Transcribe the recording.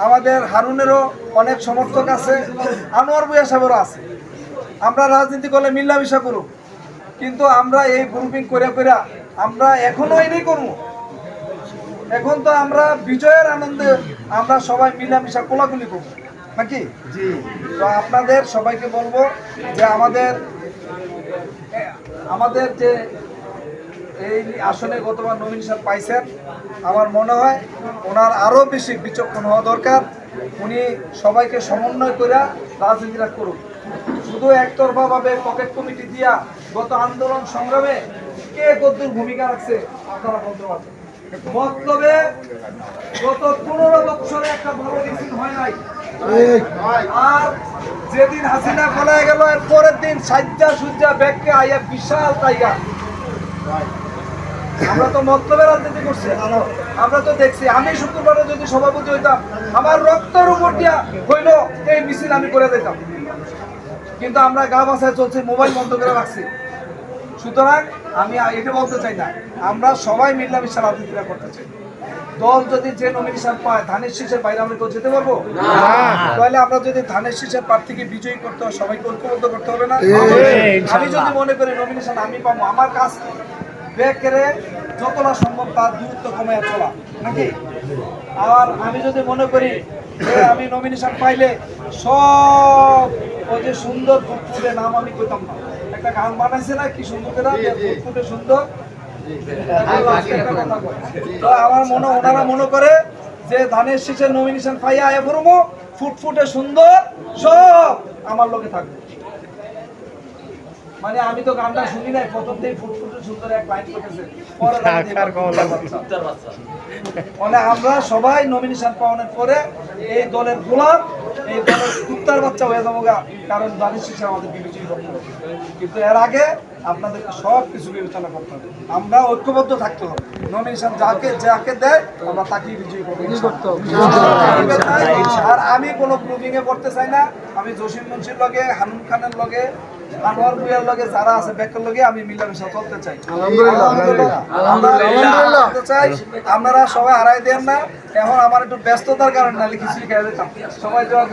আমাদের হারুনেরও অনেক সমর্থক আছে, আনোয়ার ভূঁইয়া সাহেবেরও আছে। আমরা রাজনীতি করলে মিলামিশা করুক, কিন্তু আমরা এই গ্রুপিং করে আমরা এখনো এটাই করবো। এখন তো আমরা বিজয়ের আনন্দে আমরা সবাই মিলামিশা কোলাকুলি করবো নাকি। জি, তো আপনাদের সবাইকে বলবো যে আমাদের যে এই আসনে গতবার নমিনেশন পাইছেন, আমার মনে হয় ওনার আরও বেশি বিচক্ষণ হওয়া দরকার। উনি সবাইকে সমন্বয় করে রাজনীতিটা করুন। শুধু একতরফাভাবে পকেট কমিটি দিয়া গত আন্দোলন সংগ্রামে কে কতদূর ভূমিকা রাখছে আপনারা বলতে পারবেন। মতলবে গত 15 বছরে একটা ভালো মিছিল হয় নাই। আর যেদিন হাসিনা পালায় গেল এর পরের দিন সাজ্জা সুজ্জা ব্যাগকে আইয়া বিশাল টাইগা। আমরা তো মতলবের রাজনীতি করছি, আমরা তো দেখছি। আমি শুক্রবারে যদি সভাপতি হইতাম, আমার রক্তের উপর দিয়া হইল এই মিছিল আমি করে দিতাম, কিন্তু আমরা গা বাসায় চলছি, মোবাইল বন্ধ করে রাখছি। সুতরাং আমি এটা বলতে চাই না, আমরা সবাই মিলামিশা রাজনীতিটা করতে চাই। দল যদি যে নমিনেশন পায়, ধানের শীষের বাইরে আমরা কেউ যেতে পারবো? তাহলে আমরা যদি ধানের শীষের প্রার্থীকে বিজয়ী করতে হয়, সবাইকে ঐক্যবদ্ধ করতে হবে না? আমি যদি মনে করি নমিনেশন আমি পাবো, আমার কাজ ব্যাকেরে যতটা সম্ভব তার দূরত্ব কমে চলা নাকি। আর আমি যদি মনে করি যে আমি নমিনেশন পাইলে সব ওই যে সুন্দর ফুটফুটে নাম আমি কইতাম না, একটা গান বানাইছে না কি সুন্দর করে ফুটফুটে সুন্দর। আমার ওনারা মনে করে যে ধানের শীষের নমিনেশন পাইয়া আয় করবো, ফুটফুটে সুন্দর সব আমার লোকে থাকবে। মানে আমি তো গানটা শুনি নাই, প্রথম থেকে ফুটফুটে সুন্দর এক লাইন করেছে, মানে আমরা সবাই নমিনেশন পাওয়ানোর পরে এই দলের গোলাম, এই দলের কুত্তার বাচ্চা হয়ে যাবো, কারণ ধানের শীষে আমাদেরকে বিজয়ী করতে হবে। কিন্তু এর আগে আপনাদেরকে সব কিছু বিবেচনা করতে হবে, আমরা ঐক্যবদ্ধ থাকতে হবে। নমিনেশন যাকে দেয় আমরা তাকেই বিজয়ী করতে হবে। আর আমি কোনো গ্রুপিং এ করতে চাই না। আমি জসিম মুন্সির লগে, হানুন খানের লগে, আনোয়ার ভূঁইয়ার লগে, যারা আছে ব্যাকের লগে আমি মিলামিশা চলতে চাই। আপনারা সবাই হারাই দেন না। এখন আমার একটু ব্যস্ততার কারণে নাহলে খিচুড়ি খেয়ে যেতাম। সবাই জোয়ার